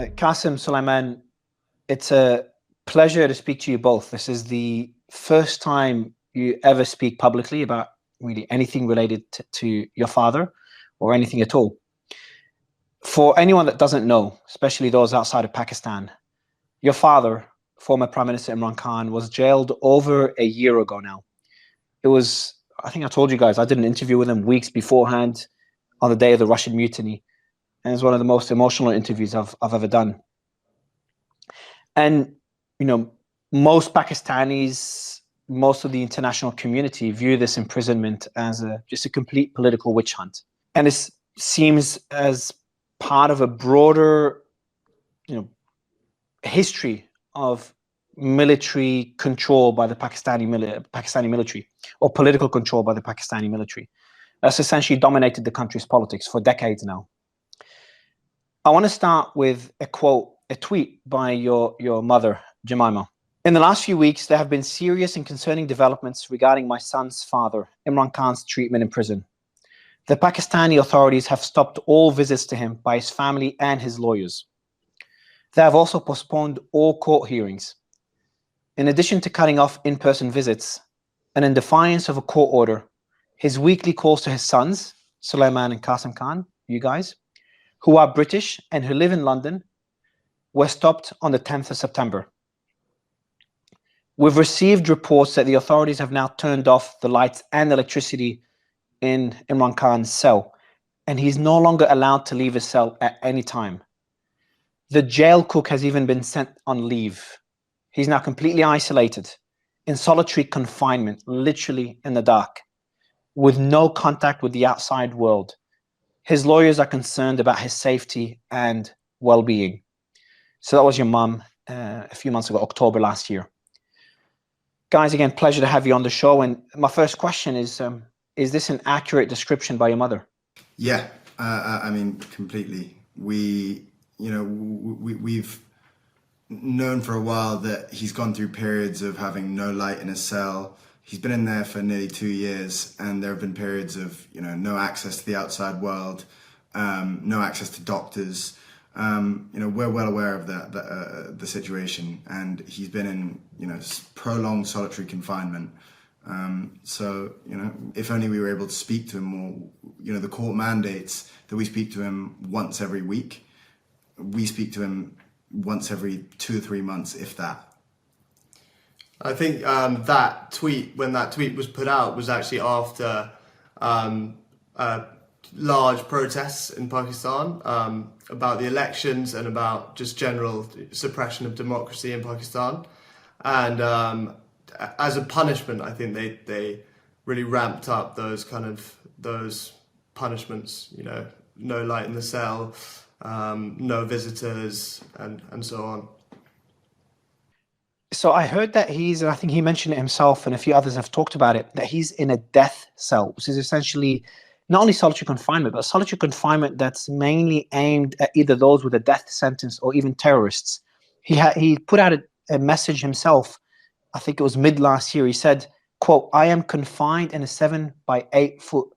Kasim, Suleiman, it's a pleasure to speak to you both. This is the first time you ever speak publicly about really anything related to your father or anything at all. For anyone that doesn't know, especially those outside of Pakistan, your father, former Prime Minister Imran Khan, was jailed over a year ago now. I think I told you guys, I did an interview with him weeks beforehand on the day of the Russian mutiny. And it's one of the most emotional interviews I've ever done. And, you know, most Pakistanis, most of the international community view this imprisonment as just a complete political witch hunt. And it seems as part of a broader, history of military control by the Pakistani military, or political control by the Pakistani military. That's essentially dominated the country's politics for decades now. I want to start with a tweet by your mother, Jemima. In the last few weeks, there have been serious and concerning developments regarding my son's father, Imran Khan's treatment in prison. The Pakistani authorities have stopped all visits to him by his family and his lawyers. They have also postponed all court hearings. In addition to cutting off in-person visits, and in defiance of a court order, his weekly calls to his sons, Suleiman and Kasim Khan, you guys, who are British and who live in London, were stopped on the 10th of September. We've received reports that the authorities have now turned off the lights and electricity in Imran Khan's cell, and he's no longer allowed to leave his cell at any time. The jail cook has even been sent on leave. He's now completely isolated, in solitary confinement, literally in the dark, with no contact with the outside world. His lawyers are concerned about his safety and well-being. So that was your mum a few months ago, October last year. Guys, again, pleasure to have you on the show. And my first question is this an accurate description by your mother? Yeah, I mean, completely. We've known for a while that he's gone through periods of having no light in his cell. He's been in there for nearly 2 years, and there have been periods of, no access to the outside world, no access to doctors. We're well aware of the situation, and he's been in, prolonged solitary confinement. So, if only we were able to speak to him more. The court mandates that we speak to him once every week. We speak to him once every 2 or 3 months, if that. I think when that tweet was put out, was actually after large protests in Pakistan about the elections and about just general suppression of democracy in Pakistan. And as a punishment, I think they really ramped up those punishments, no light in the cell, no visitors, and so on. So I heard that and I think he mentioned it himself, and a few others have talked about it, that he's in a death cell, which is essentially not only solitary confinement, but solitary confinement that's mainly aimed at either those with a death sentence or even terrorists. He put out a message himself, I think it was mid last year. He said, quote, "I am confined in a 7 by 8 foot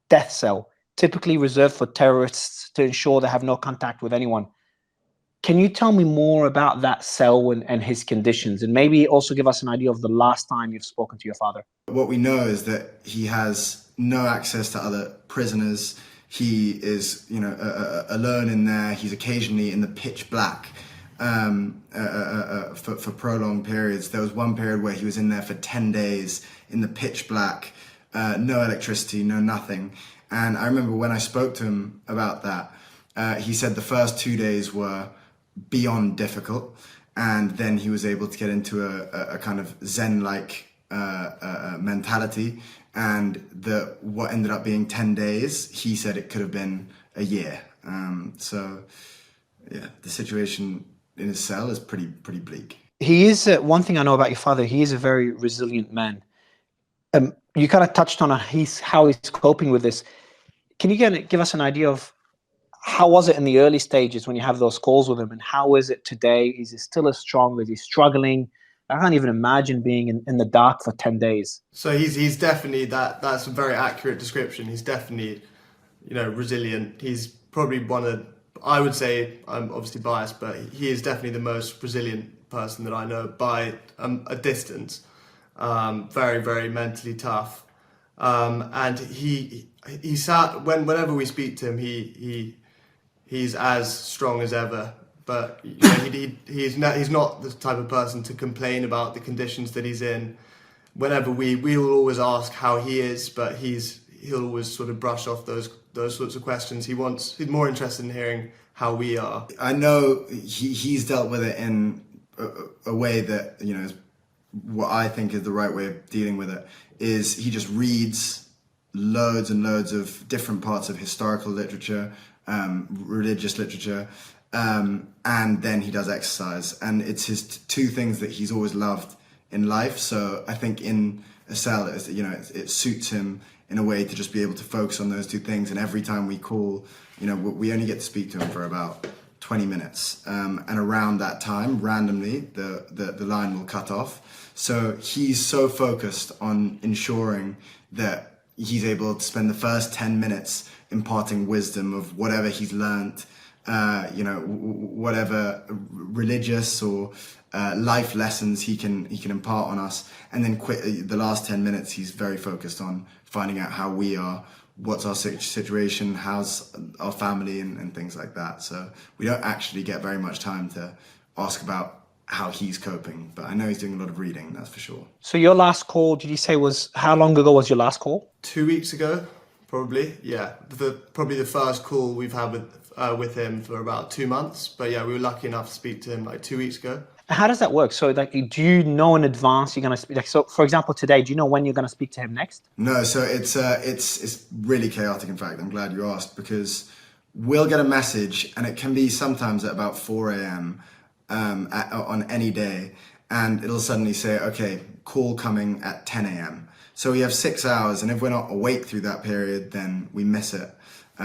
death cell, typically reserved for terrorists to ensure they have no contact with anyone." Can you tell me more about that cell and his conditions, and maybe also give us an idea of the last time you've spoken to your father? What we know is that he has no access to other prisoners. He is, alone in there. He's occasionally in the pitch black for prolonged periods. There was one period where he was in there for 10 days in the pitch black, no electricity, no nothing. And I remember when I spoke to him about that, he said the first 2 days were beyond difficult, and then he was able to get into a kind of Zen-like mentality, and what ended up being 10 days, he said it could have been a year. So yeah, the situation in his cell is pretty bleak. He is one thing I know about your father. He is a very resilient man. You kind of touched on how he's coping with this. Can you give us an idea of how was it in the early stages when you have those calls with him, and how is it today? Is he still as strong? Is he struggling? I can't even imagine being in the dark for 10 days. So he's definitely that's a very accurate description. He's definitely, resilient. He's probably one of I would say, I'm obviously biased, but he is definitely the most resilient person that I know by a distance. Very, very mentally tough. And he sat, whenever we speak to him, he's as strong as ever. But you know, he's not the type of person to complain about the conditions that he's in. Whenever we will always ask how he is, but he'll always sort of brush off those sorts of questions. He's more interested in hearing how we are. I know he's dealt with it in a way that, you know, is what I think is the right way of dealing with it, is he just reads loads and loads of different parts of historical literature, religious literature, and then he does exercise. And it's his two things that he's always loved in life. So I think in a cell, it suits him in a way to just be able to focus on those two things. And every time we call, you know, we only get to speak to him for about 20 minutes. And around that time, randomly, the line will cut off. So he's so focused on ensuring that he's able to spend the first 10 minutes imparting wisdom of whatever he's learned, whatever religious or life lessons he can impart on us, and then the last 10 minutes he's very focused on finding out how we are, what's our situation, how's our family, and things like that. So we don't actually get very much time to ask about how he's coping, but I know he's doing a lot of reading, that's for sure. So your last call, did you say, was how long ago was your last call? 2 weeks ago, probably. Yeah, probably the first call we've had with him for about 2 months. But yeah, we were lucky enough to speak to him like 2 weeks ago. How does that work? So, like, do you know in advance you're going to speak? Like, so, for example, today, do you know when you're going to speak to him next? No, so it's really chaotic. In fact, I'm glad you asked, because we'll get a message, and it can be sometimes at about 4 a.m. On any day, and it'll suddenly say, okay, call coming at 10 a.m. So we have 6 hours, and if we're not awake through that period, then we miss it,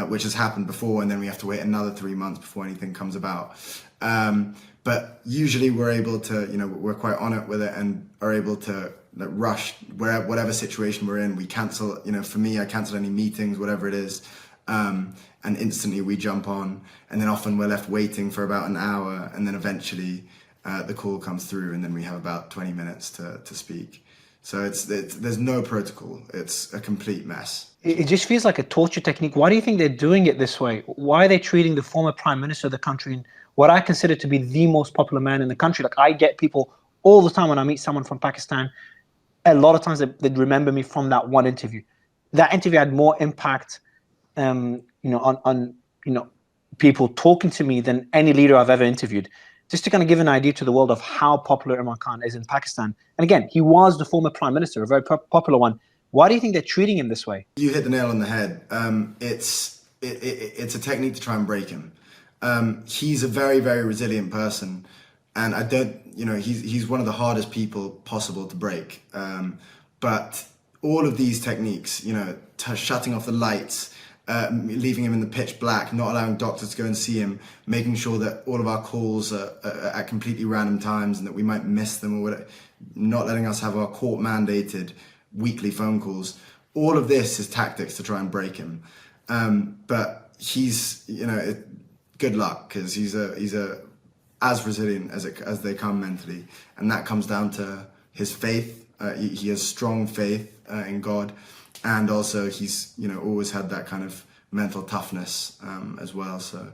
which has happened before, and then we have to wait another 3 months before anything comes about. But usually we're able to, you know, we're quite on it with it and are able to rush whatever situation we're in. We cancel, you know, for me, I cancel any meetings, whatever it is, and instantly we jump on. And then often we're left waiting for about an hour, and then eventually the call comes through, and then we have about 20 minutes to speak. So there's no protocol. It's a complete mess. It just feels like a torture technique. Why do you think they're doing it this way? Why are they treating the former prime minister of the country, and what I consider to be the most popular man in the country? Like, I get people all the time when I meet someone from Pakistan, a lot of times they remember me from that one interview. That interview had more impact, on people talking to me than any leader I've ever interviewed. Just to kind of give an idea to the world of how popular Imran Khan is in Pakistan. And again, he was the former prime minister, a very popular one. Why do you think they're treating him this way? You hit the nail on the head. It's a technique to try and break him. He's a very, very resilient person, and he's one of the hardest people possible to break. But all of these techniques, you know, shutting off the lights, leaving him in the pitch black, not allowing doctors to go and see him, making sure that all of our calls are at completely random times and that we might miss them, or whatever, not letting us have our court mandated weekly phone calls. All of this is tactics to try and break him. But he's, you know, good luck, because he's as resilient as they come mentally, and that comes down to his faith. He has strong faith in God, and also he's, you know, always had that kind of mental toughness as well. So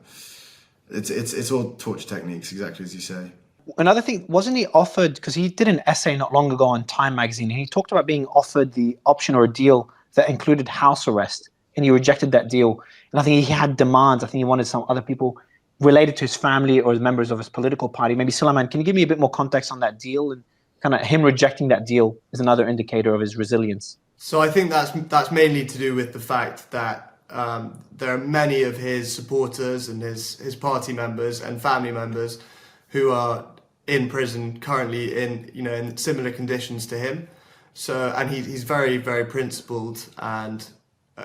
it's all torture techniques, exactly as you say. Another thing, wasn't he offered, because he did an essay not long ago on Time magazine, and he talked about being offered the option or a deal that included house arrest, and he rejected that deal. And I think he had demands. I think he wanted some other people related to his family or members of his political party. Maybe Suleiman, can you give me a bit more context on that deal? And kind of him rejecting that deal is another indicator of his resilience. So I think that's mainly to do with the fact that there are many of his supporters and his party members and family members who are in prison currently in similar conditions to him. So, and he's very, very principled, and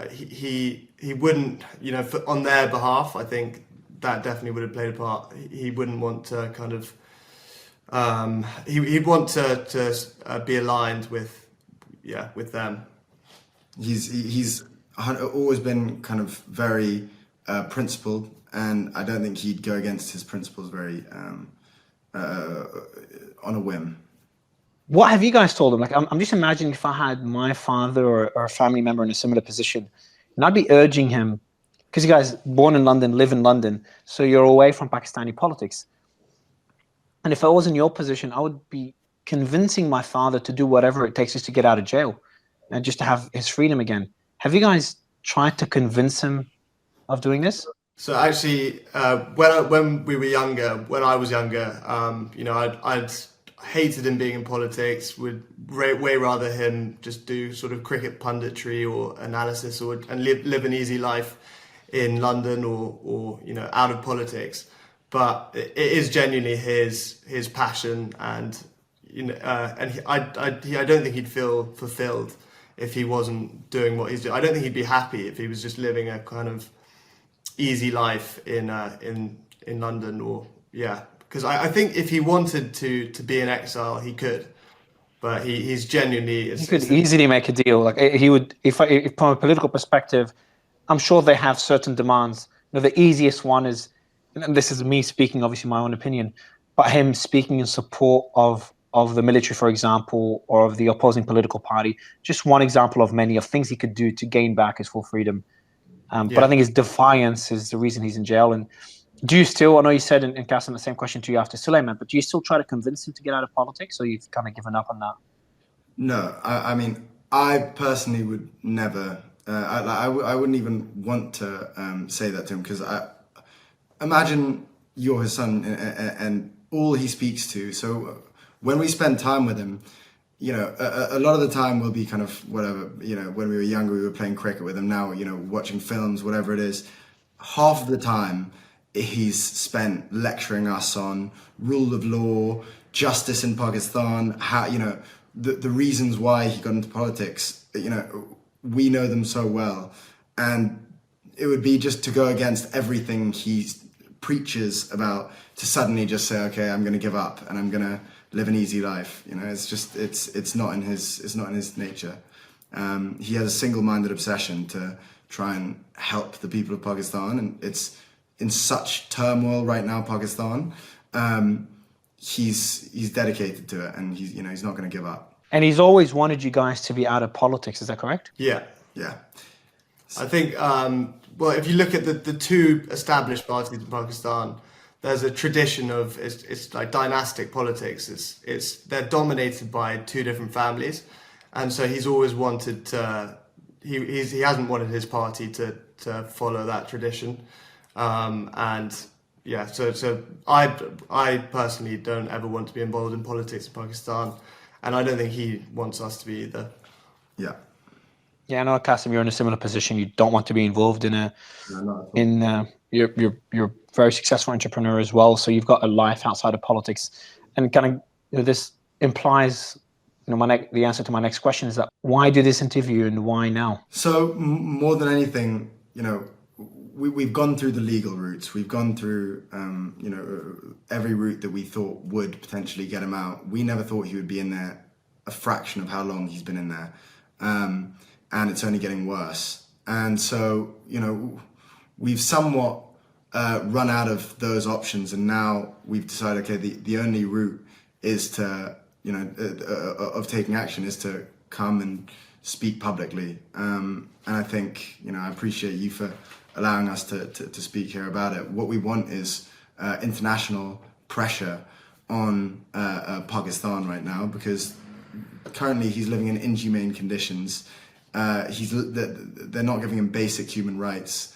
he wouldn't, you know, on their behalf, I think that definitely would have played a part. He wouldn't want to kind of, he'd want to be aligned with them. He's always been kind of very principled, and I don't think he'd go against his principles very on a whim. What have you guys told him? Like, I'm just imagining if I had my father or a family member in a similar position, and I'd be urging him, because you guys born in London, live in London, so you're away from Pakistani politics. And if I was in your position, I would be convincing my father to do whatever it takes just to get out of jail and just to have his freedom again. Have you guys tried to convince him of doing this? So actually, when we were younger, when I was younger, I'd hated him being in politics. Would way rather him just do sort of cricket punditry or analysis, and live an easy life in London or out of politics. But it is genuinely his passion, and I don't think he'd feel fulfilled if he wasn't doing what he's doing. I don't think he'd be happy if he was just living a kind of easy life in London, because I think if he wanted to be in exile, he could, but he's genuinely. He could easily make a deal. Like he would, if from a political perspective, I'm sure they have certain demands. The easiest one is, and this is me speaking, obviously my own opinion, but him speaking in support of the military, for example, or of the opposing political party. Just one example of many of things he could do to gain back his full freedom. But I think his defiance is the reason he's in jail. And do you still, I know you said in Kasim, the same question to you after Suleiman, but do you still try to convince him to get out of politics, or you've kind of given up on that? No, I mean, I personally would never, I wouldn't even want to say that to him, because imagine you're his son and all he speaks to. So when we spend time with him, a lot of the time we'll be kind of whatever, when we were younger, we were playing cricket with him. Now, watching films, whatever it is, half of the time he's spent lecturing us on rule of law, justice in Pakistan, how, the reasons why he got into politics, we know them so well. And it would be just to go against everything he preaches about, to suddenly just say, okay, I'm going to give up and I'm going to live an easy life. It's just, it's not in his nature. He has a single-minded obsession to try and help the people of Pakistan, and it's in such turmoil right now, Pakistan. He's dedicated to it, and he's not going to give up. And he's always wanted you guys to be out of politics. Is that correct? Yeah. So, I think, well, if you look at the two established parties in Pakistan, there's a tradition of it's like dynastic politics. They're dominated by two different families, and so he's always wanted to. He hasn't wanted his party to follow that tradition, and yeah. So I personally don't ever want to be involved in politics in Pakistan, and I don't think he wants us to be either. Yeah. Yeah, I know, Kasim, you're in a similar position. You don't want to be involved you're a very successful entrepreneur as well, so you've got a life outside of politics, and kind of this implies, the answer to my next question is that why do this interview and why now? So more than anything, we've gone through the legal routes. We've gone through, every route that we thought would potentially get him out. We never thought he would be in there a fraction of how long he's been in there. And it's only getting worse. And so, we've somewhat run out of those options, and now we've decided, okay, the only route is to, of taking action is to come and speak publicly. And I think, I appreciate you for allowing us to speak here about it. What we want is international pressure on Pakistan right now, because currently he's living in inhumane conditions. They're not giving him basic human rights.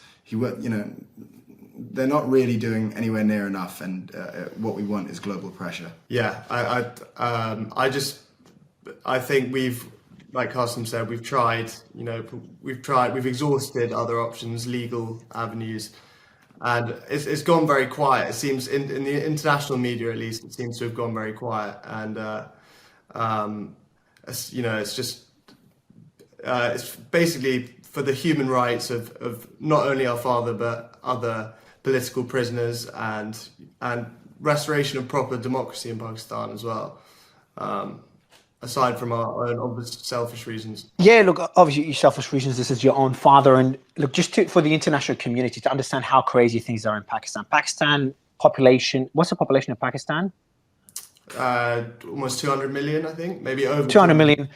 They're not really doing anywhere near enough, and what we want is global pressure. Yeah, I think we've, like Kasim said, we've tried. We've exhausted other options, legal avenues, and it's gone very quiet. It seems in the international media, at least, it seems to have gone very quiet, and it's just. It's basically for the human rights of not only our father but other political prisoners, and restoration of proper democracy in Pakistan as well. aside from our own obvious selfish reasons? Yeah, look, obviously, your selfish reasons. This is your own father, and look, for the international community to understand how crazy things are in Pakistan. Pakistan population. What's the population of Pakistan? Almost 200 million, I think, maybe over 200 200. million.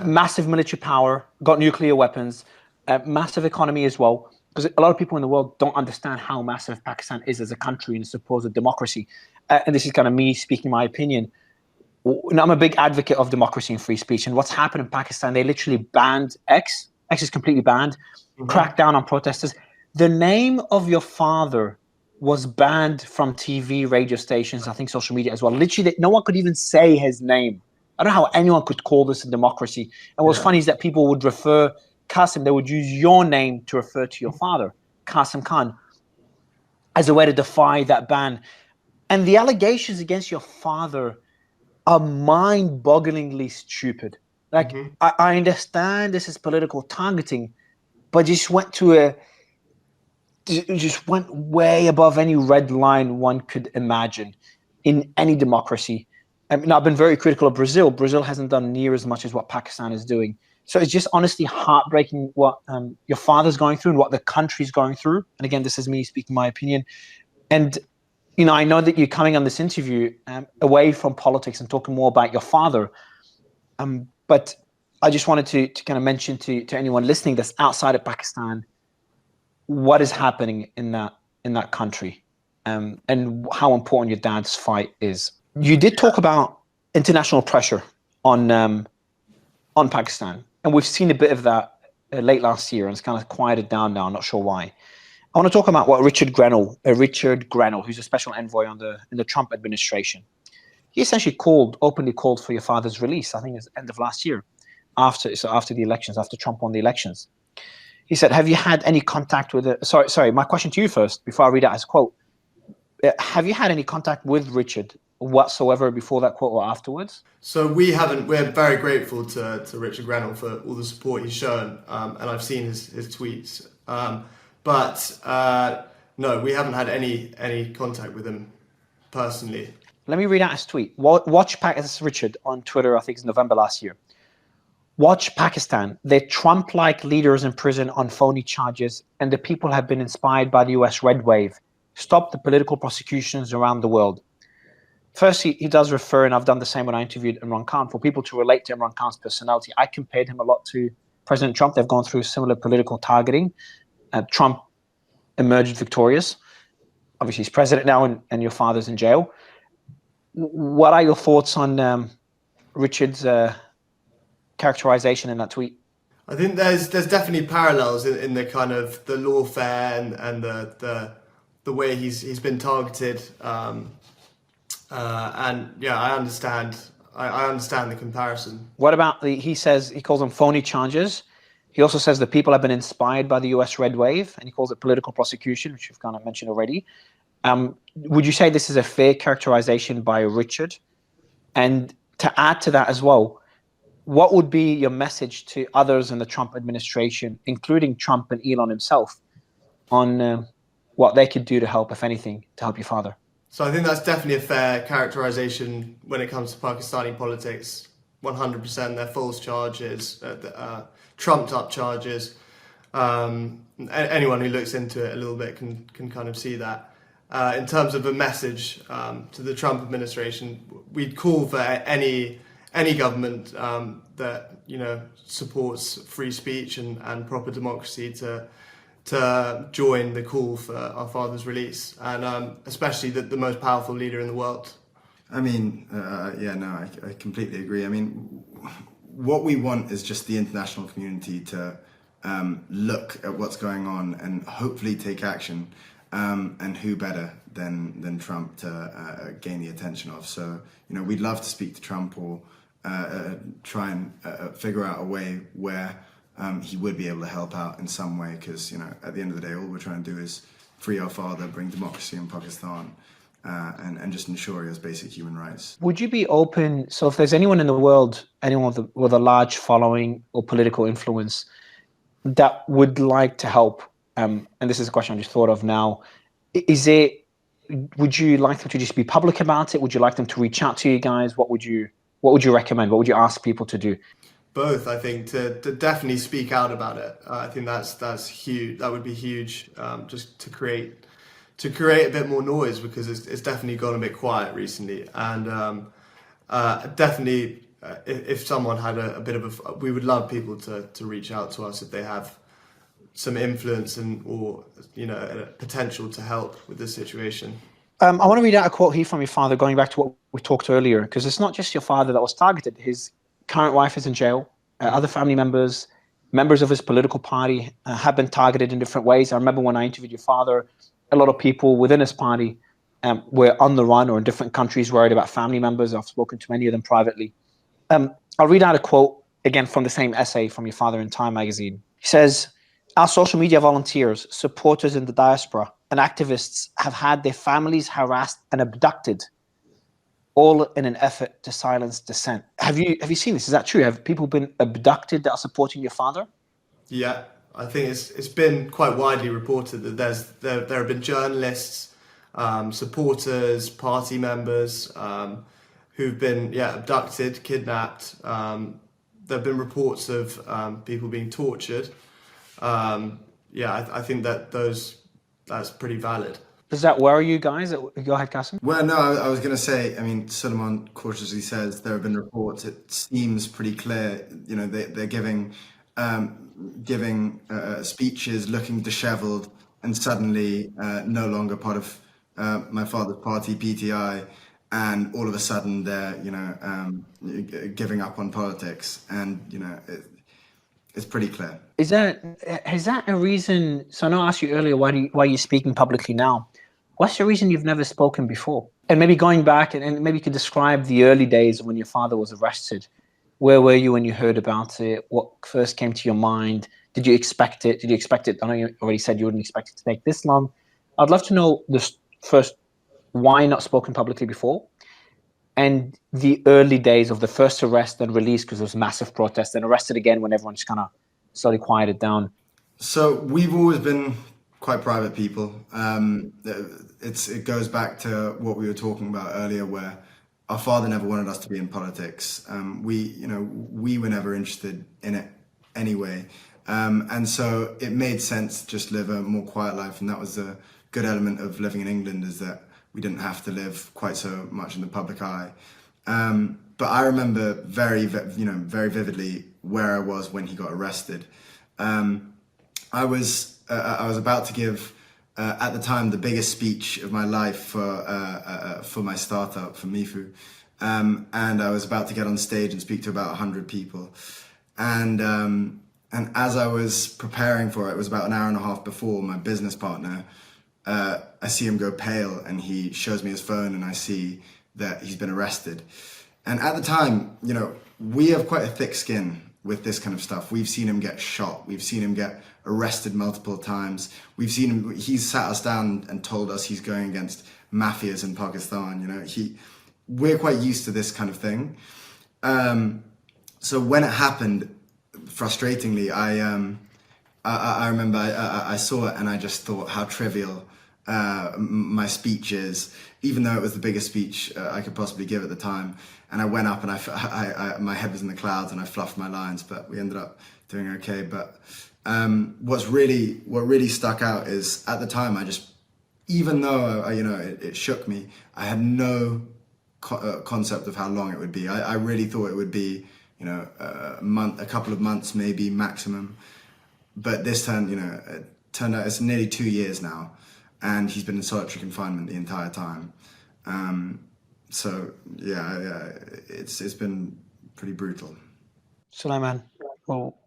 Massive military power. Got nuclear weapons. Massive economy as well. Because a lot of people in the world don't understand how massive Pakistan is as a country and supposed democracy. And this is kind of me speaking my opinion. I'm a big advocate of democracy and free speech. And what's happened in Pakistan, they literally banned X. X is completely banned. Cracked down on protesters. The name of your father was banned from TV, radio stations, I think social media as well. Literally, no one could even say his name. I don't know how anyone could call this a democracy. And what's funny is that people would refer Kasim, they would use your name to refer to your father, Kasim Khan, as a way to defy that ban. And the allegations against your father are mind-bogglingly stupid. Like, I understand this is political targeting, but just went way above any red line one could imagine in any democracy. I mean, I've been very critical of Brazil. Brazil hasn't done near as much as what Pakistan is doing. So it's just honestly heartbreaking what your father's going through and what the country's going through. And again, this is me speaking my opinion. And I know that you're coming on this interview away from politics and talking more about your father. But I just wanted to kind of mention to anyone listening that's outside of Pakistan what is happening in that country, and how important your dad's fight is. You did talk about international pressure on Pakistan, and we've seen a bit of that late last year, and it's kind of quieted down now. I'm not sure why. I want to talk about what Richard Grenell, who's a special envoy in the Trump administration. He essentially openly called for your father's release. I think it's the end of last year, after the elections, after Trump won the elections. He said, "Have you had any contact with it?" Sorry. My question to you first, before I read out his quote: have you had any contact with Richard whatsoever before that quote or afterwards? So we haven't. We're very grateful to Richard Grenell for all the support he's shown, and I've seen his tweets. But no, we haven't had any contact with him personally. Let me read out his tweet. This is Richard on Twitter, I think it's November last year. Watch Pakistan. They're Trump-like leaders in prison on phony charges, and the people have been inspired by the US red wave. Stop the political prosecutions around the world. First, he does refer, and I've done the same when I interviewed Imran Khan, for people to relate to Imran Khan's personality. I compared him a lot to President Trump. They've gone through similar political targeting. Trump emerged victorious. Obviously, he's president now, and your father's in jail. What are your thoughts on Richard's characterization in that tweet? I think there's definitely parallels in the kind of the lawfare and the way he's been targeted. And yeah, I understand the comparison. What about he calls them phony charges. He also says that people have been inspired by the US red wave, and he calls it political prosecution, which you've kind of mentioned already. Would you say this is a fair characterization by Richard? And to add to that as well, what would be your message to others in the Trump administration, including Trump and Elon himself, on what they could do to help, if anything, to help your father? So I think that's definitely a fair characterization when it comes to Pakistani politics. 100%, they're false charges, trumped up charges. Anyone who looks into it a little bit can kind of see that. In terms of a message to the Trump administration, we'd call for any government that supports free speech and proper democracy to join the call for our father's release, and especially the most powerful leader in the world. I mean, I completely agree. I mean, what we want is just the international community to look at what's going on and hopefully take action. And who better than Trump to gain the attention of? So, we'd love to speak to Trump or try and figure out a way where he would be able to help out in some way, because, at the end of the day, all we're trying to do is free our father, bring democracy in Pakistan, and just ensure he has basic human rights. Would you be open, so if there's anyone in the world, anyone with a large following or political influence that would like to help, and this is a question I just thought of now, would you like them to just be public about it? Would you like them to reach out to you guys? What would you What would you recommend? What would you ask people to do? Both, I think, to definitely speak out about it. I think that's huge. That would be huge, just to create a bit more noise, because it's definitely gone a bit quiet recently. And definitely, if someone had a bit of we would love people to reach out to us if they have some influence or a potential to help with this situation. I want to read out a quote here from your father, going back to what we talked earlier, because it's not just your father that was targeted. His current wife is in jail. Other family members of his political party have been targeted in different ways. I remember when I interviewed your father, a lot of people within his party were on the run or in different countries worried about family members. I've spoken to many of them privately. I'll read out a quote again from the same essay from your father in Time magazine. He says, "Our social media volunteers, supporters in the diaspora, and activists have had their families harassed and abducted, all in an effort to silence dissent." Have you seen this? Is that true? Have people been abducted that are supporting your father? Yeah, I think it's been quite widely reported that there have been journalists, supporters, party members who've been abducted, kidnapped. There have been reports of people being tortured. I think that's pretty valid. Does that worry you guys? Go ahead, Kasim. Well, no, I was going to say, I mean, Suleiman cautiously says there have been reports. It seems pretty clear, they're giving speeches looking disheveled and suddenly no longer part of my father's party, PTI, and all of a sudden they're, giving up on politics, and, it's pretty clear. Is that a reason? So I know I asked you earlier, why are you speaking publicly now? What's the reason you've never spoken before? And maybe going back and maybe you could describe the early days when your father was arrested. Where were you when you heard about it? What first came to your mind? Did you expect it? I know you already said you wouldn't expect it to take this long. I'd love to know this first, why not spoken publicly before? And the early days of the first arrest and release, because there was massive protests, and arrested again when everyone just kind of slowly quieted down. So we've always been quite private people. It goes back to what we were talking about earlier, where our father never wanted us to be in politics. We were never interested in it anyway. And so it made sense to just live a more quiet life. And that was a good element of living in England, is that we didn't have to live quite so much in the public eye. But I remember very vividly where I was when he got arrested. I was about to give, at the time, the biggest speech of my life for my startup, for Mifu. And I was about to get on stage and speak to about 100 people. And as I was preparing for it, it was about an hour and a half before, my business partner, I see him go pale, and he shows me his phone, and I see that he's been arrested. And at the time, we have quite a thick skin with this kind of stuff. We've seen him get shot. We've seen him get arrested multiple times. We've seen him, he's sat us down and told us he's going against mafias in Pakistan. We're quite used to this kind of thing. So when it happened, frustratingly, I remember I saw it, and I just thought how trivial my speech is, even though it was the biggest speech I could possibly give at the time. And I went up, and I my head was in the clouds, and I fluffed my lines, but we ended up doing okay. But what really stuck out is, at the time, I just, even though it shook me, I had no concept of how long it would be. I really thought it would be a couple of months maybe maximum. But this time, it turned out it's nearly 2 years now, and he's been in solitary confinement the entire time. It's been pretty brutal. Suleiman, well,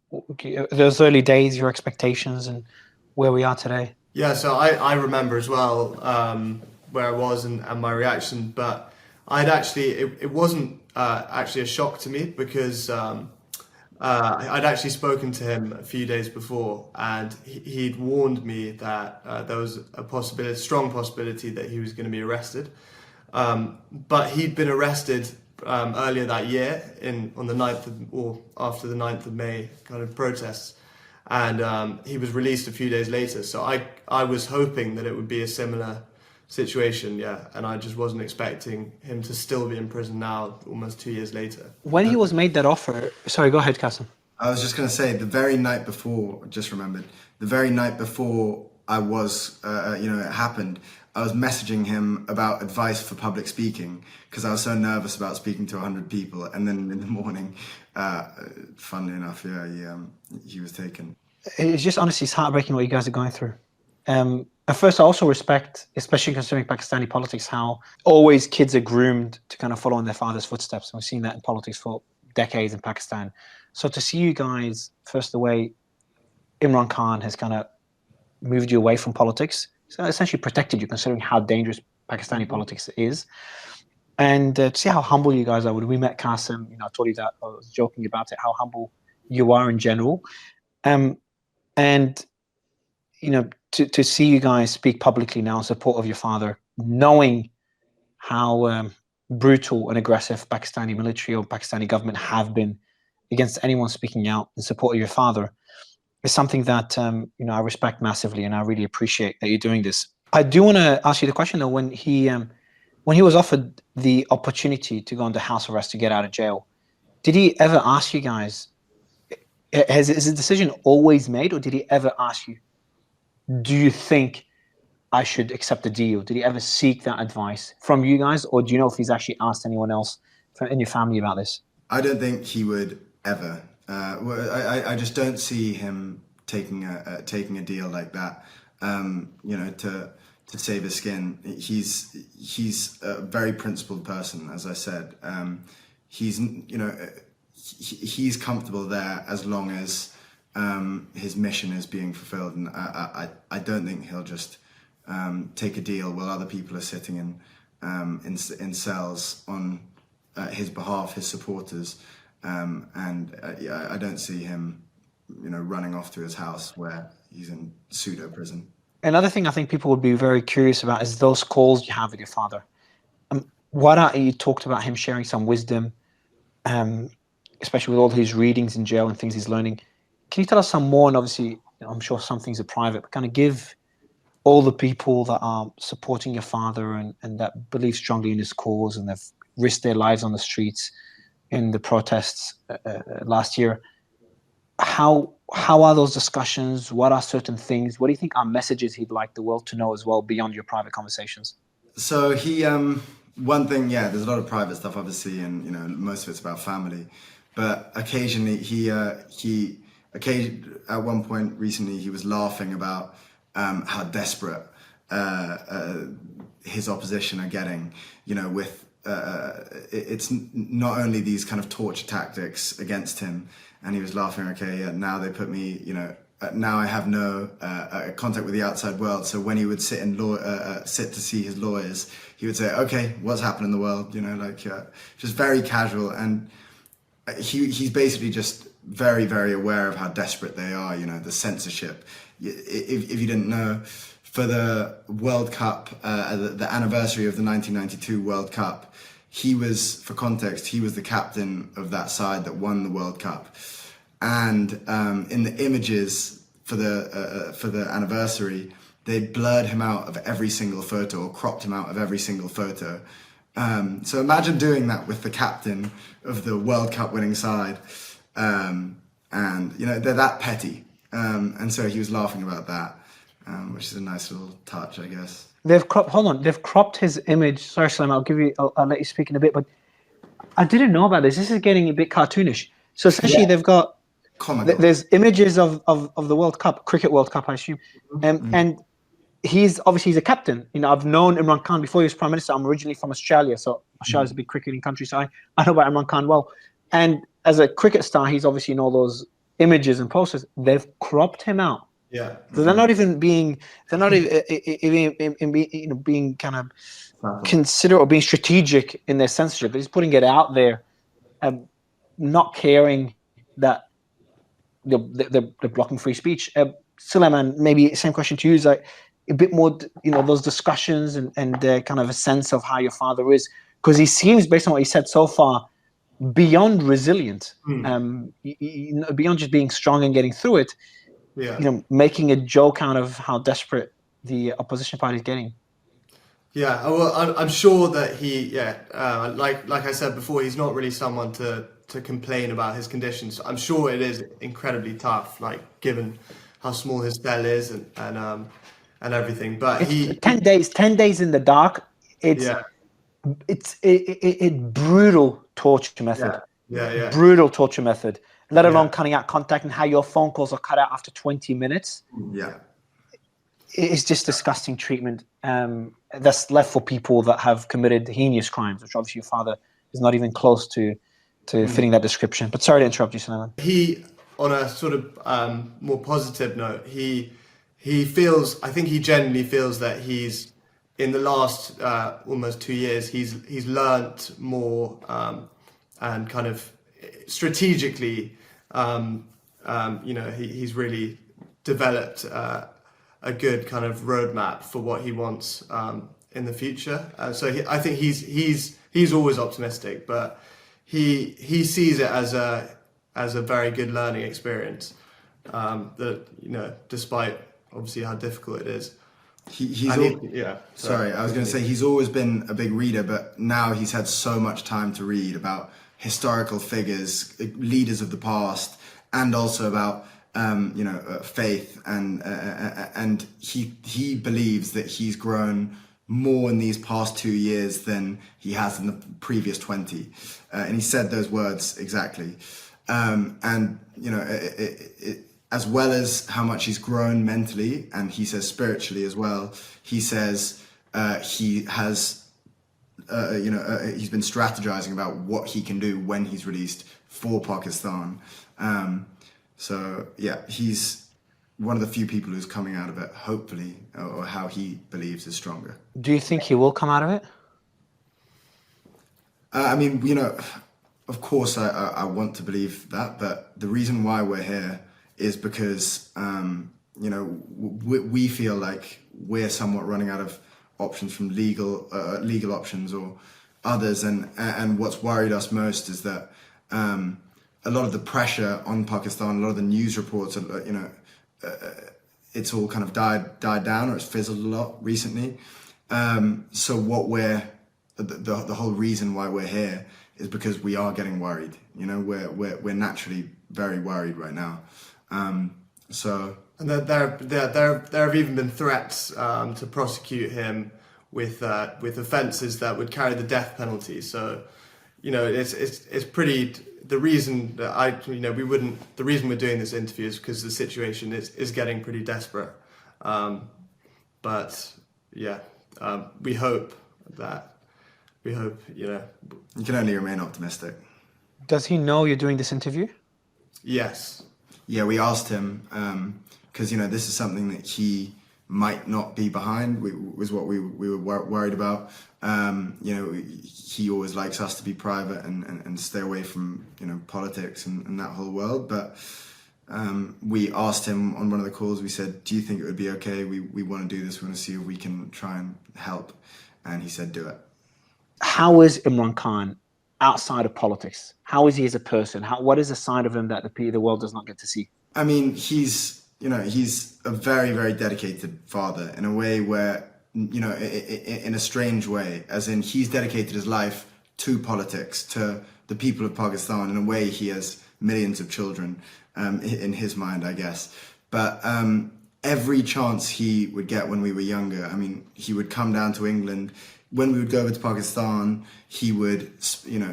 those early days, your expectations, and where we are today. Yeah, so I remember as well where I was and my reaction, but it wasn't actually a shock to me, because I'd actually spoken to him a few days before, and he'd warned me that there was a strong possibility that he was going to be arrested. But he'd been arrested earlier that year on the 9th or after the 9th of May kind of protests, and he was released a few days later. So I was hoping that it would be a similar situation, yeah. And I just wasn't expecting him to still be in prison now, almost 2 years later. When he was made that offer, sorry, go ahead, Kasim. I was just going to say, the very night before, just remembered, the very night before I was, it happened, I was messaging him about advice for public speaking because I was so nervous about speaking to 100 people. And then in the morning, funnily enough, he was taken. It's just, honestly, it's heartbreaking what you guys are going through. At first, I also respect, especially considering Pakistani politics, how always kids are groomed to kind of follow in their father's footsteps. And we've seen that in politics for decades in Pakistan. So to see you guys, first, the way Imran Khan has kind of moved you away from politics, so essentially protected you, considering how dangerous Pakistani politics is. And to see how humble you guys are. When we met Kasim, I told you that, I was joking about it, how humble you are in general. And, to see you guys speak publicly now in support of your father, knowing how brutal and aggressive Pakistani military or Pakistani government have been against anyone speaking out in support of your father, is something that I respect massively, and I really appreciate that you're doing this. I do want to ask you the question though. When he was offered the opportunity to go under house arrest to get out of jail, did he ever ask you guys? Is the decision always made, or did he ever ask you, do you think I should accept the deal? Did he ever seek that advice from you guys, or do you know if he's actually asked anyone else in your family about this? I don't think he would ever. I just don't see him taking a deal like that. To save his skin. He's a very principled person, as I said. He's comfortable there as long as his mission is being fulfilled, and I don't think he'll just take a deal while other people are sitting in cells on his behalf, his supporters, I don't see him, running off to his house where he's in pseudo prison. Another thing I think people would be very curious about is those calls you have with your father. You talked about him sharing some wisdom, especially with all his readings in jail and things he's learning. Can you tell us some more? And obviously, I'm sure some things are private, but kind of give all the people that are supporting your father and that believe strongly in his cause and have risked their lives on the streets in the protests last year. How are those discussions? What are certain things? What do you think are messages he'd like the world to know as well beyond your private conversations? So he, one thing, there's a lot of private stuff, obviously, and most of it's about family. But occasionally, he at one point recently, he was laughing about how desperate his opposition are getting. With it's not only these kind of torture tactics against him. And he was laughing, now they put me, now I have no contact with the outside world. So when he would sit to see his lawyers, he would say, okay, what's happened in the world? Just very casual. And he's basically just very, very aware of how desperate they are, the censorship. If you didn't know, for the World Cup, the anniversary of the 1992 World Cup, he was, for context, he was the captain of that side that won the World Cup. And in the images for the anniversary, they blurred him out of every single photo or cropped him out of every single photo. So imagine doing that with the captain of the World Cup winning side. And, they're that petty. And so he was laughing about that, which is a nice little touch, I guess. They've cropped his image. Sorry, Suleiman, I'll let you speak in a bit, but I didn't know about this. This is getting a bit cartoonish. So essentially they've got, there's images of the World Cup, Cricket World Cup, I assume. And he's a captain. I've known Imran Khan before he was Prime Minister. I'm originally from Australia, so Australia's a big cricketing country, so I know about Imran Khan well. And as a cricket star, he's obviously in all those images and posters. They've cropped him out. Yeah. So they're not even being kind of considerate or being strategic in their censorship. They're just putting it out there, not caring that they're blocking free speech. Suleiman, maybe same question to you, is like a bit more, those discussions and kind of a sense of how your father is, because he seems, based on what he said so far, beyond resilient, beyond just being strong and getting through it. Yeah. Making a joke out of how desperate the opposition party is getting. Yeah, well, I'm sure that like I said before, he's not really someone to complain about his conditions. I'm sure it is incredibly tough, like given how small his cell is and everything. But It's he, 10 days. 10 days in the dark. It's yeah, it brutal torture method. yeah, yeah, Brutal torture method. Let alone yeah, cutting out contact and how your phone calls are cut out after 20 minutes. Yeah. It's just disgusting treatment. That's left for people that have committed heinous crimes, which obviously your father is not even close to fitting that description. But sorry to interrupt you, Suleiman. he, on a sort of more positive note, he feels. I think he genuinely feels that he's in the last almost 2 years. He's learnt more and kind of strategically. He's really developed a good kind of roadmap for what he wants in the future. I think he's always optimistic, but he sees it as a very good learning experience. That despite obviously how difficult it is. Sorry, I was going to say he's always been a big reader, but now he's had so much time to read about historical figures, leaders of the past, and also about faith, and he believes that he's grown more in these past 2 years than he has in the previous 20, and he said those words exactly, and as well as how much he's grown mentally, and he says spiritually as well. He says he has, he's been strategizing about what he can do when he's released for Pakistan. So yeah, he's one of the few people who's coming out of it, hopefully, or how he believes is stronger. Do you think he will come out of it? I mean, of course I want to believe that, but the reason why we're here is because, we feel like we're somewhat running out of options from legal options or others. And what's worried us most is that a lot of the pressure on Pakistan, a lot of the news reports, it's all kind of died down, or it's fizzled a lot recently. So what the whole reason why we're here is because we are getting worried. We're naturally very worried right now. And there have even been threats to prosecute him with offences that would carry the death penalty. So, it's pretty. The reason that the reason we're doing this interview is because the situation is getting pretty desperate. But yeah, we hope. You can only remain optimistic. Does he know you're doing this interview? Yes. Yeah, we asked him because this is something that he might not be behind. Was what we were worried about. He always likes us to be private and stay away from politics and that whole world. But we asked him on one of the calls. We said, "Do you think it would be okay? We want to do this. We want to see if we can try and help." And he said, "Do it." How is Imran Khan outside of politics? How is he as a person? What is a side of him that the world does not get to see? I mean, he's a very, very dedicated father in a way where, in a strange way, as in he's dedicated his life to politics, to the people of Pakistan. In a way, he has millions of children in his mind, I guess. But every chance he would get when we were younger, I mean, he would come down to England. When we would go over to Pakistan, he would,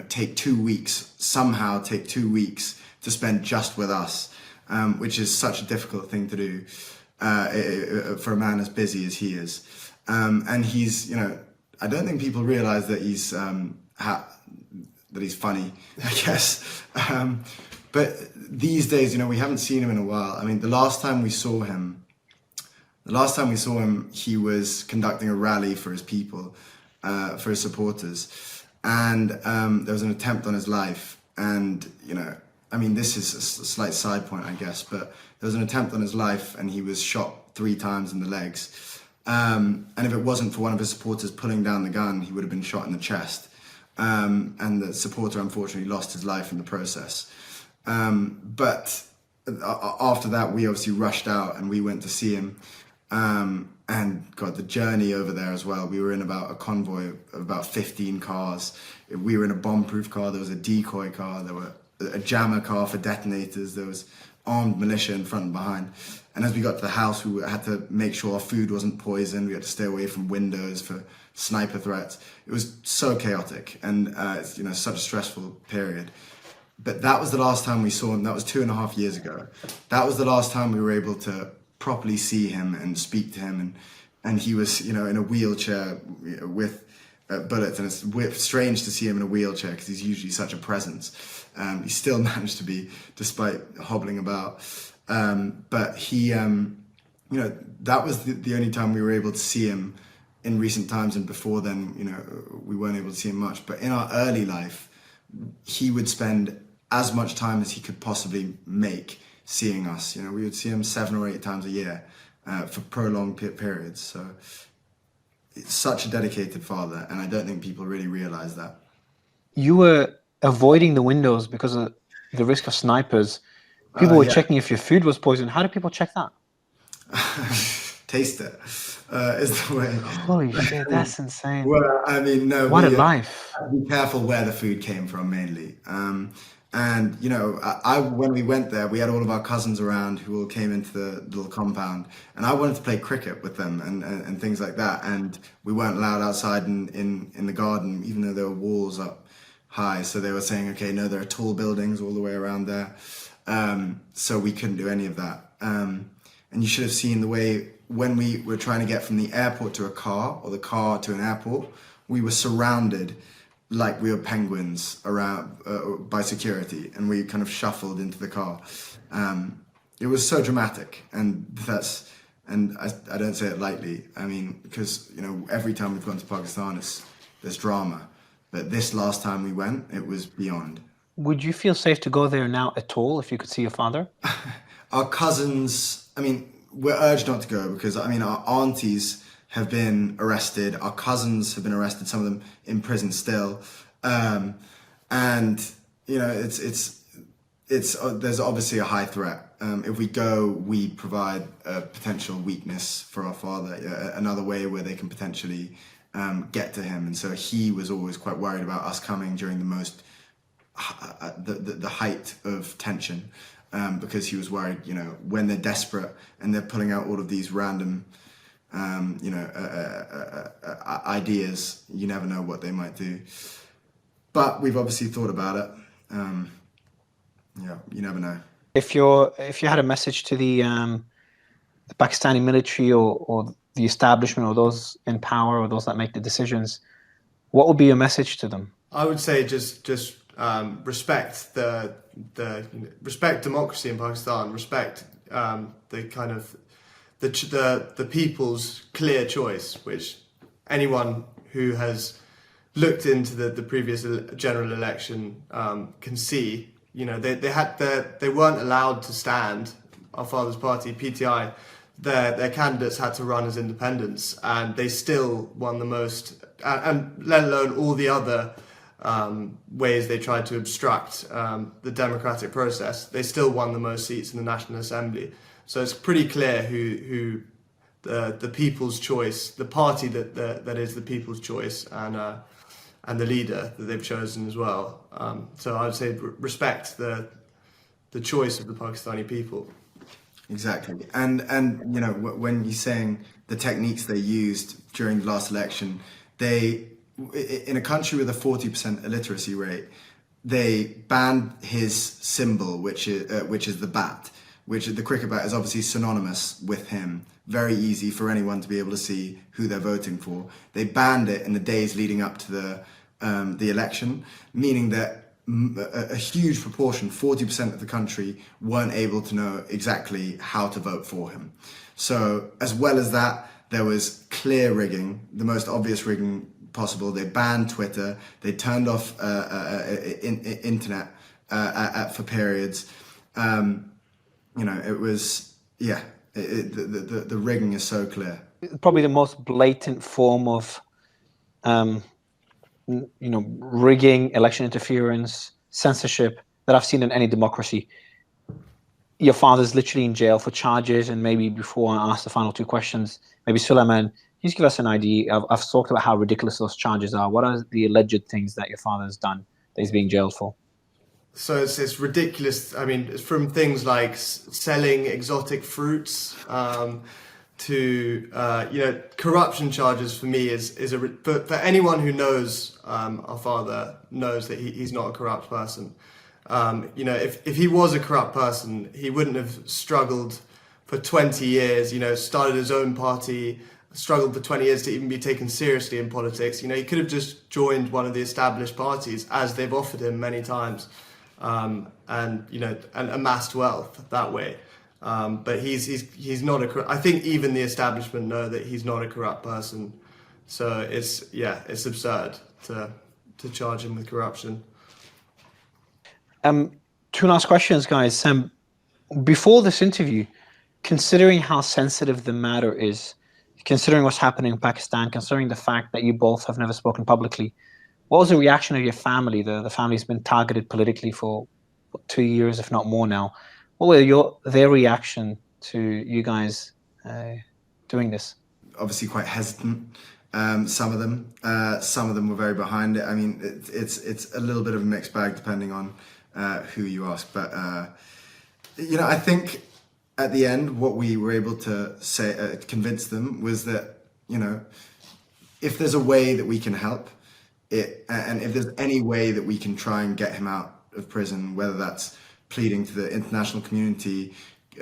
take 2 weeks, somehow take 2 weeks to spend just with us, which is such a difficult thing to do for a man as busy as he is. And he's, I don't think people realize that he's that he's funny, I guess. But these days, we haven't seen him in a while. I mean, the last time we saw him, he was conducting a rally for his people. For his supporters, and there was an attempt on his life, and this is a slight side point, I guess, but there was an attempt on his life, and he was shot 3 times in the legs, and if it wasn't for one of his supporters pulling down the gun, he would have been shot in the chest, and the supporter unfortunately lost his life in the process. But after that, we obviously rushed out and we went to see him. And God, the journey over there as well. We were in about a convoy of about 15 cars. We were in a bomb-proof car. There was a decoy car. There were a jammer car for detonators. There was armed militia in front and behind. And as we got to the house, we had to make sure our food wasn't poisoned. We had to stay away from windows for sniper threats. It was so chaotic, and it's, you know, such a stressful period. But that was the last time we saw him. That was 2.5 years ago. That was the last time we were able to properly see him and speak to him. And he was, you know, in a wheelchair with bullets. And it's strange to see him in a wheelchair because he's usually such a presence. He still managed to be, despite hobbling about. But he, you know, that was the only time we were able to see him in recent times. And before then, you know, we weren't able to see him much. But in our early life, he would spend as much time as he could possibly make seeing us. You know, we would see him 7 or 8 times a year for prolonged periods. So it's such a dedicated father, and I don't think people really realize that. You were avoiding the windows because of the risk of snipers. People were checking if your food was poisoned. How do people check that? Taste it is the way. Holy shit, that's insane. Well, I mean, no. What a life. Be careful where the food came from, mainly. And, you know, when we went there, we had all of our cousins around who all came into the little compound. And I wanted to play cricket with them and things like that. And we weren't allowed outside in the garden, even though there were walls up high. So they were saying, okay, no, there are tall buildings all the way around there. So we couldn't do any of that. And you should have seen the way when we were trying to get from the airport to a car or the car to an airport, we were surrounded like we were penguins around by security, and we kind of shuffled into the car. It was so dramatic, and I don't say it lightly. I mean, because, you know, every time we've gone to Pakistan, there's drama, but this last time we went, it was beyond. Would you feel safe to go there now at all if you could see your father? Our cousins, I mean, we're urged not to go because, I mean, our aunties have been arrested. Our cousins have been arrested, some of them in prison still. And, you know, there's obviously a high threat. If we go, we provide a potential weakness for our father, another way where they can potentially get to him. And so he was always quite worried about us coming during the height of tension, because he was worried, you know, when they're desperate and they're pulling out all of these random ideas, you never know what they might do. But we've obviously thought about it. You never know. If you had a message to the Pakistani military or the establishment or those in power or those that make the decisions, what would be your message to them? I would say just respect respect democracy in Pakistan, respect the kind of the people's clear choice, which anyone who has looked into the previous general election can see. You know, they weren't allowed to stand. Our father's party, PTI, their candidates had to run as independents, and they still won the most. And let alone all the other ways they tried to obstruct the democratic process, they still won the most seats in the National Assembly. So it's pretty clear who the people's choice, the party that is the people's choice, and the leader that they've chosen as well. So I would say respect the choice of the Pakistani people. Exactly, and you know, when you're saying the techniques they used during the last election, in a country with a 40% illiteracy rate, they banned his symbol, which is the bat. Which the cricket bat is obviously synonymous with him. Very easy for anyone to be able to see who they're voting for. They banned it in the days leading up to the election, meaning that a huge proportion, 40% of the country, weren't able to know exactly how to vote for him. So as well as that, there was clear rigging, the most obvious rigging possible. They banned Twitter. They turned off internet for periods. You know, it was, the rigging is so clear. Probably the most blatant form of, rigging, election interference, censorship that I've seen in any democracy. your father's literally in jail for charges, and maybe before I ask the final two questions, maybe Suleiman, just give us an idea. I've talked about how ridiculous those charges are. What are the alleged things that your father has done that he's being jailed for? So it's ridiculous. I mean, it's from things like selling exotic fruits to corruption charges. For me, for anyone who knows our father knows that he's not a corrupt person. If he was a corrupt person, he wouldn't have struggled for 20 years. Started his own party, struggled for 20 years to even be taken seriously in politics. He could have just joined one of the established parties, as they've offered him many times. And amassed wealth that way. But he's not I think even the establishment know that he's not a corrupt person. So it's absurd to charge him with corruption. Two last questions, guys. Before this interview, considering how sensitive the matter is, considering what's happening in Pakistan, considering the fact that you both have never spoken publicly, what was the reaction of your family? The family's been targeted politically for 2 years, if not more now. What were their reaction to you guys doing this? Obviously quite hesitant. Some of them were very behind it. I mean, it's a little bit of a mixed bag depending on who you ask. But, I think at the end, what we were able to say, convince them was that, if there's a way that we can help, and if there's any way that we can try and get him out of prison, whether that's pleading to the international community,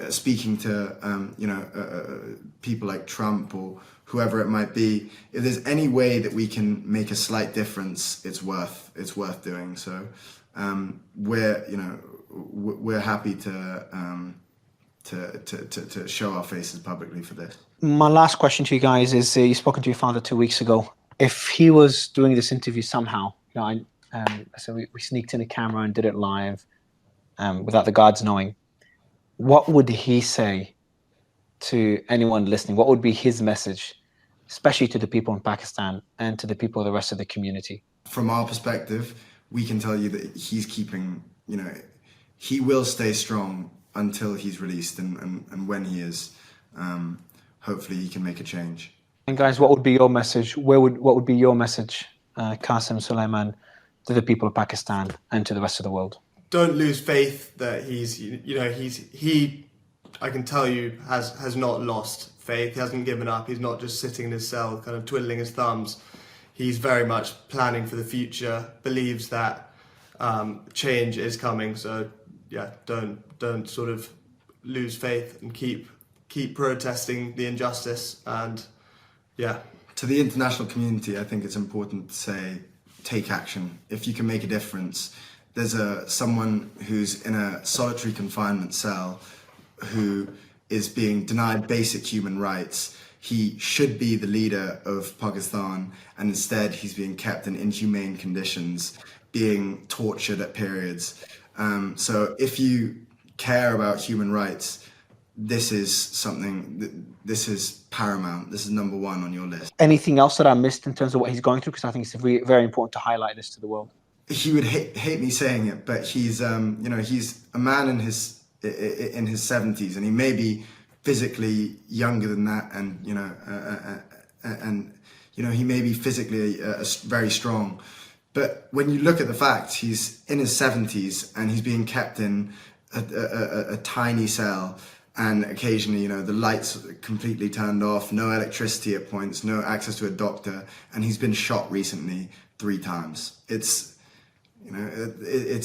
speaking to people like Trump or whoever it might be, if there's any way that we can make a slight difference, it's worth doing. So we're happy to show our faces publicly for this. My last question to you guys is: you've spoken to your father 2 weeks ago. If he was doing this interview somehow, so we sneaked in a camera and did it live without the guards knowing, what would he say to anyone listening? What would be his message, especially to the people in Pakistan and to the people of the rest of the community? From our perspective, we can tell you that he's keeping, he will stay strong until he's released, and when he is, hopefully he can make a change. And guys, what would be your message? What would be your message, Kasim, Suleiman, to the people of Pakistan and to the rest of the world? Don't lose faith that I can tell you, has not lost faith. He hasn't given up. He's not just sitting in his cell, kind of twiddling his thumbs. He's very much planning for the future, believes that change is coming. So don't sort of lose faith and keep protesting the injustice. And to the international community, I think it's important to say, take action. If you can make a difference, there's someone who's in a solitary confinement cell who is being denied basic human rights. He should be the leader of Pakistan, and instead he's being kept in inhumane conditions, being tortured at periods. So if you care about human rights, this is paramount. This is number one on your list. Anything else that I missed in terms of what he's going through? Because I think it's very, very important to highlight this to the world. He would hate me saying it, but he's he's a man in his 70s, and he may be physically younger than that, and he may be physically very strong. But when you look at the facts, he's in his 70s and he's being kept in a tiny cell. And occasionally, the lights are completely turned off, no electricity at points, no access to a doctor, and he's been shot recently 3 times. It's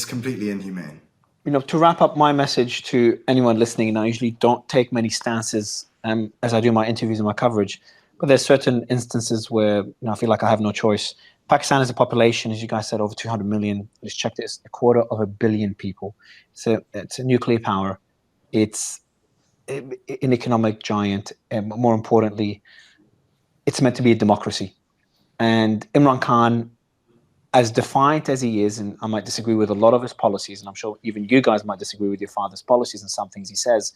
completely inhumane. To wrap up my message to anyone listening, and I usually don't take many stances as I do my interviews and my coverage, but there's certain instances where I feel like I have no choice. Pakistan has a population, as you guys said, over 200 million. I just checked it, it's 250 million people. It's a nuclear power. It's an economic giant, and more importantly, it's meant to be a democracy. And Imran Khan, as defiant as he is, and I might disagree with a lot of his policies, and I'm sure even you guys might disagree with your father's policies and some things he says,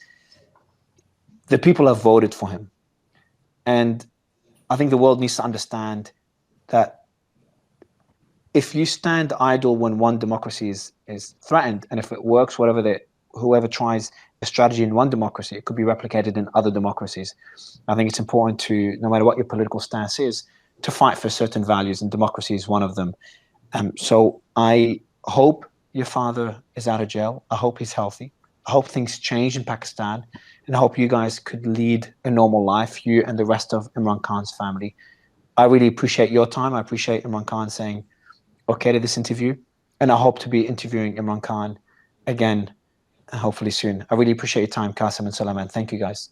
the people have voted for him. And I think the world needs to understand that if you stand idle when one democracy is threatened, and if it works, whoever tries strategy in one democracy, it could be replicated in other democracies. I think it's important to, no matter what your political stance is, to fight for certain values, and democracy is one of them. So I hope your father is out of jail. I hope he's healthy. I hope things change in Pakistan, and I hope you guys could lead a normal life, you and the rest of Imran Khan's family. I really appreciate your time. I appreciate Imran Khan saying okay to this interview, and I hope to be interviewing Imran Khan again, hopefully soon. I really appreciate your time, Kasim and Suleiman. Thank you, guys.